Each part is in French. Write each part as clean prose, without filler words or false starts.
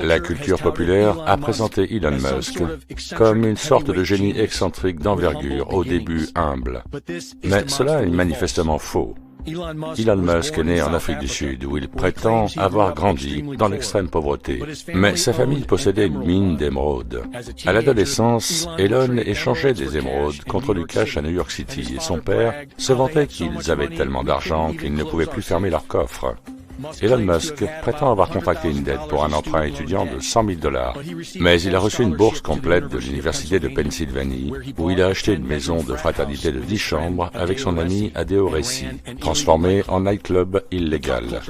La culture populaire a présenté Elon Musk comme une sorte de génie excentrique d'envergure, au début humble. Mais cela est manifestement faux. Elon Musk est né en Afrique du Sud, où il prétend avoir grandi dans l'extrême pauvreté. Mais sa famille possédait une mine d'émeraudes. À l'adolescence, Elon échangeait des émeraudes contre du cash à New York City, et son père se vantait qu'ils avaient tellement d'argent qu'ils ne pouvaient plus fermer leur coffre. Elon Musk prétend avoir contracté une dette pour un emprunt étudiant de $100 000, mais il a reçu une bourse complète de l'Université de Pennsylvanie, où il a acheté une maison de fraternité de 10 chambres avec son ami Adeo Ressi, transformée en nightclub illégal.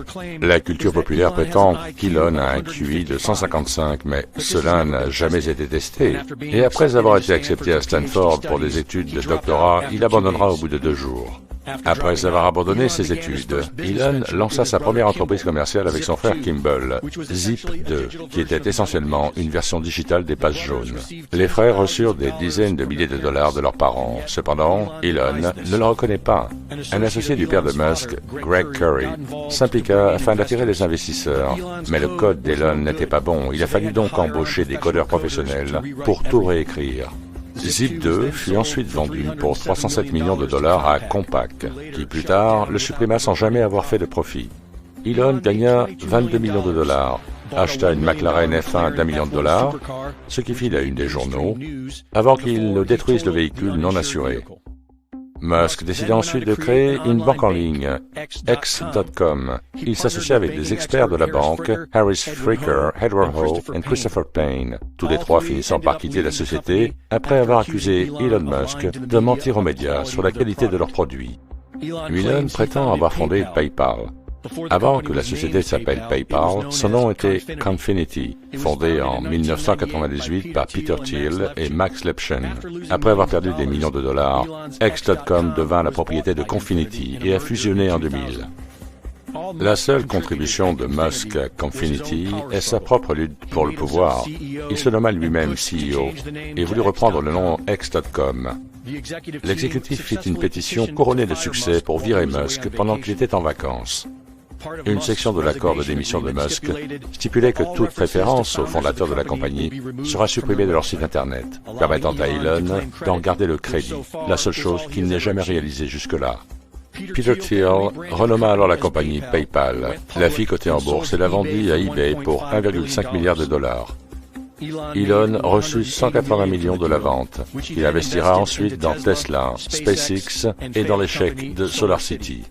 La culture populaire prétend qu'Elon a un QI de 155, mais cela n'a jamais été testé. Et après avoir été accepté à Stanford pour des études de doctorat, il abandonnera au bout de 2 jours. Après avoir abandonné ses études, Elon lança sa première entreprise commerciale avec son frère Kimball, Zip2, qui était essentiellement une version digitale des pages jaunes. Les frères reçurent des dizaines de milliers de dollars de leurs parents. Cependant, Elon ne le reconnaît pas. Un associé du père de Musk, Greg Curry, s'impliqua afin d'attirer les investisseurs, mais le code d'Elon n'était pas bon. Il a fallu donc embaucher des codeurs professionnels pour tout réécrire. Zip2 fut ensuite vendu pour $307 millions à Compaq, qui plus tard le supprima sans jamais avoir fait de profit. Elon gagna $22 millions, acheta une McLaren F1 d'$1 million, ce qui fit la une des journaux, avant qu'il ne détruise le véhicule non assuré. Musk décida ensuite de créer une banque en ligne, X.com. Il s'associa avec des experts de la banque, Harris Fricker, Edward Ho et Christopher Payne, tous les trois finissant par quitter la société après avoir accusé Elon Musk de mentir aux médias sur la qualité de leurs produits. Elon prétend avoir fondé PayPal. Avant que la société s'appelle PayPal, son nom était Confinity, fondé en 1998 par Peter Thiel et Max Levchin. Après avoir perdu des millions de dollars, X.com devint la propriété de Confinity et a fusionné en 2000. La seule contribution de Musk à Confinity est sa propre lutte pour le pouvoir. Il se nomma lui-même CEO et voulut reprendre le nom X.com. L'exécutif fit une pétition couronnée de succès pour virer Musk pendant qu'il était en vacances. Une section de l'accord de démission de Musk stipulait que toute référence au fondateur de la compagnie sera supprimée de leur site internet, permettant à Elon d'en garder le crédit, la seule chose qu'il n'ait jamais réalisée jusque-là. Peter Thiel renomma alors la compagnie PayPal, la fit coter en bourse et la vendit à eBay pour $1,5 milliard. Elon reçut 180 millions de la vente. Il investira ensuite dans Tesla, SpaceX et dans l'échec de SolarCity.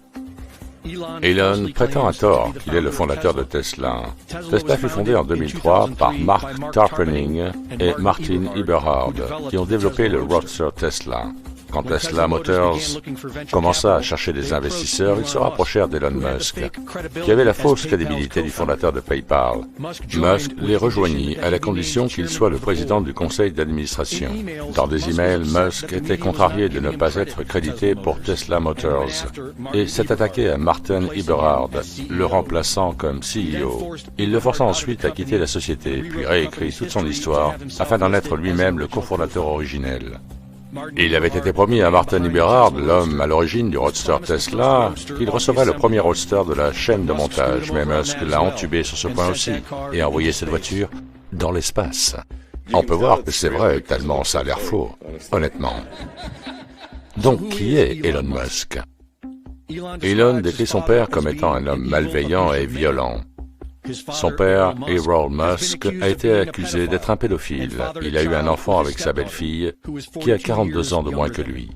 Elon prétend à tort qu'il est le fondateur de Tesla. Tesla fut fondée en 2003 par Mark Tarpenning et Martin Eberhard, qui ont développé le Roadster Tesla. Quand Tesla Motors commença à chercher des investisseurs, ils se rapprochèrent d'Elon Musk, qui avait la fausse crédibilité du fondateur de PayPal. Musk les rejoignit à la condition qu'il soit le président du conseil d'administration. Dans des emails, Musk était contrarié de ne pas être crédité pour Tesla Motors et s'est attaqué à Martin Eberhard, le remplaçant comme CEO. Il le força ensuite à quitter la société, puis réécrit toute son histoire afin d'en être lui-même le cofondateur originel. Il avait été promis à Martin Eberhard, l'homme à l'origine du Roadster Tesla, qu'il recevrait le premier Roadster de la chaîne de montage, mais Musk l'a entubé sur ce point aussi, et a envoyé cette voiture dans l'espace. On peut voir que c'est vrai, tellement ça a l'air faux, honnêtement. Donc, qui est Elon Musk? Elon décrit son père comme étant un homme malveillant et violent. Son père, Errol Musk, a été accusé d'être un pédophile. Il a eu un enfant avec sa belle-fille, qui a 42 ans de moins que lui.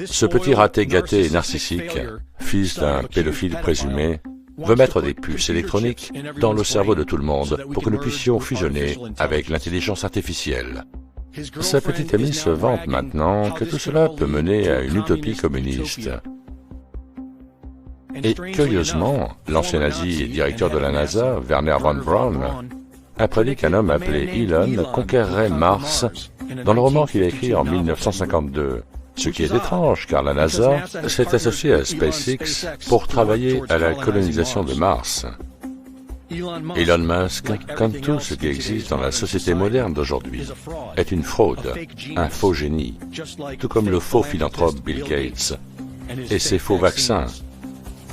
Ce petit raté gâté et narcissique, fils d'un pédophile présumé, veut mettre des puces électroniques dans le cerveau de tout le monde pour que nous puissions fusionner avec l'intelligence artificielle. Sa petite amie se vante maintenant que tout cela peut mener à une utopie communiste. Et curieusement, l'ancien nazi et directeur de la NASA, Werner von Braun, a prédit qu'un homme appelé Elon conquerrait Mars dans le roman qu'il a écrit en 1952. Ce qui est étrange, car la NASA s'est associée à SpaceX pour travailler à la colonisation de Mars. Elon Musk, comme tout ce qui existe dans la société moderne d'aujourd'hui, est une fraude, un faux génie, tout comme le faux philanthrope Bill Gates et ses faux vaccins,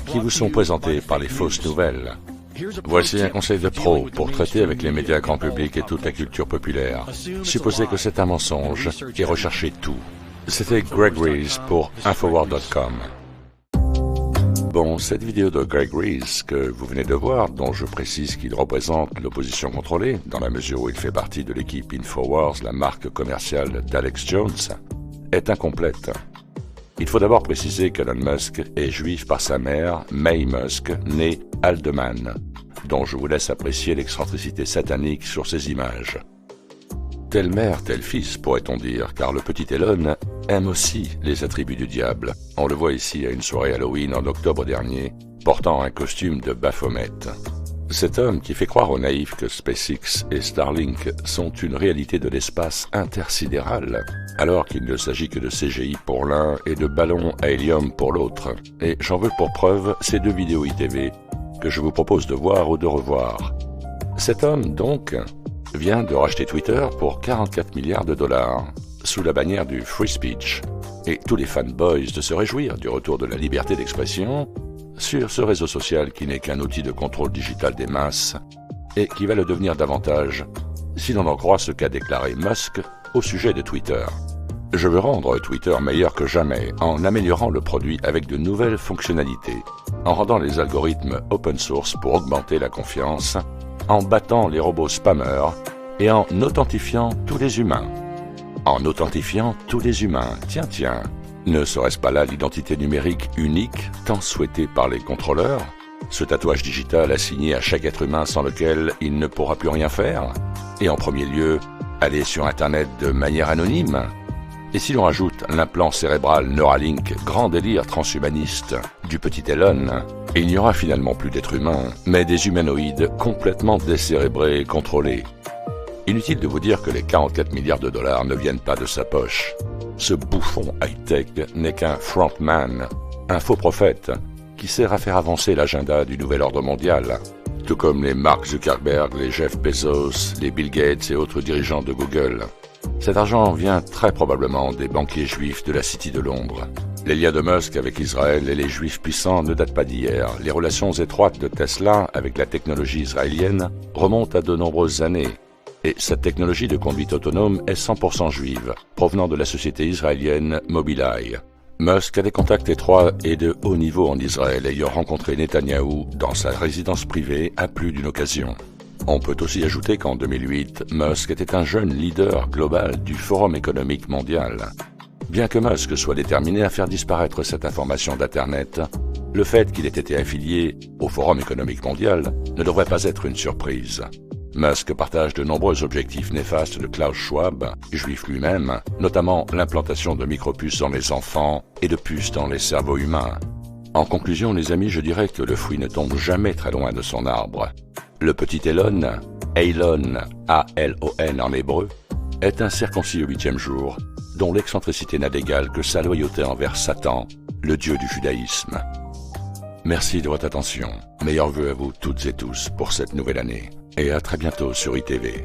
qui vous sont présentés par les fausses nouvelles. Voici un conseil de pro pour traiter avec les médias grand public et toute la culture populaire. Supposez que c'est un mensonge et recherchez tout. C'était Greg Reese pour Infowars.com. Bon, cette vidéo de Greg Reese que vous venez de voir, dont je précise qu'il représente l'opposition contrôlée, dans la mesure où il fait partie de l'équipe Infowars, la marque commerciale d'Alex Jones, est incomplète. Il faut d'abord préciser qu'Elon Musk est juif par sa mère, May Musk, née Haldeman, dont je vous laisse apprécier l'excentricité satanique sur ces images. Telle mère, tel fils, pourrait-on dire, car le petit Elon aime aussi les attributs du diable. On le voit ici à une soirée Halloween en octobre dernier, portant un costume de Baphomet. Cet homme qui fait croire aux naïfs que SpaceX et Starlink sont une réalité de l'espace intersidéral, alors qu'il ne s'agit que de CGI pour l'un et de ballons à hélium pour l'autre. Et j'en veux pour preuve ces deux vidéos ITV que je vous propose de voir ou de revoir. Cet homme, donc, vient de racheter Twitter pour 44 milliards de dollars, sous la bannière du free speech, et tous les fanboys de se réjouir du retour de la liberté d'expression sur ce réseau social qui n'est qu'un outil de contrôle digital des masses et qui va le devenir davantage, si l'on en croit ce qu'a déclaré Musk au sujet de Twitter. Je veux rendre Twitter meilleur que jamais en améliorant le produit avec de nouvelles fonctionnalités, en rendant les algorithmes open source pour augmenter la confiance, en battant les robots spammers et en authentifiant tous les humains. En authentifiant tous les humains, tiens, ne serait-ce pas là l'identité numérique unique tant souhaitée par les contrôleurs? Ce tatouage digital assigné à chaque être humain sans lequel il ne pourra plus rien faire? Et en premier lieu, aller sur Internet de manière anonyme? Et si l'on ajoute l'implant cérébral Neuralink, grand délire transhumaniste du petit Elon, il n'y aura finalement plus d'êtres humains, mais des humanoïdes complètement décérébrés et contrôlés. Inutile de vous dire que les 44 milliards de dollars ne viennent pas de sa poche. Ce bouffon high-tech n'est qu'un frontman, un faux prophète, qui sert à faire avancer l'agenda du nouvel ordre mondial, tout comme les Mark Zuckerberg, les Jeff Bezos, les Bill Gates et autres dirigeants de Google. Cet argent vient très probablement des banquiers juifs de la City de Londres. Les liens de Musk avec Israël et les juifs puissants ne datent pas d'hier. Les relations étroites de Tesla avec la technologie israélienne remontent à de nombreuses années. Et cette technologie de conduite autonome est 100% juive, provenant de la société israélienne Mobileye. Musk a des contacts étroits et de haut niveau en Israël, ayant rencontré Netanyahou dans sa résidence privée à plus d'une occasion. On peut aussi ajouter qu'en 2008, Musk était un jeune leader global du Forum économique mondial. Bien que Musk soit déterminé à faire disparaître cette information d'Internet, le fait qu'il ait été affilié au Forum économique mondial ne devrait pas être une surprise. Musk partage de nombreux objectifs néfastes de Klaus Schwab, juif lui-même, notamment l'implantation de micropuces dans les enfants et de puces dans les cerveaux humains. En conclusion, les amis, je dirais que le fruit ne tombe jamais très loin de son arbre. Le petit Elon, Elon, A-L-O-N en hébreu, est un circoncis au 8e jour, dont l'excentricité n'a d'égal que sa loyauté envers Satan, le dieu du judaïsme. Merci de votre attention. Meilleurs vœux à vous toutes et tous pour cette nouvelle année. Et à très bientôt sur ITV.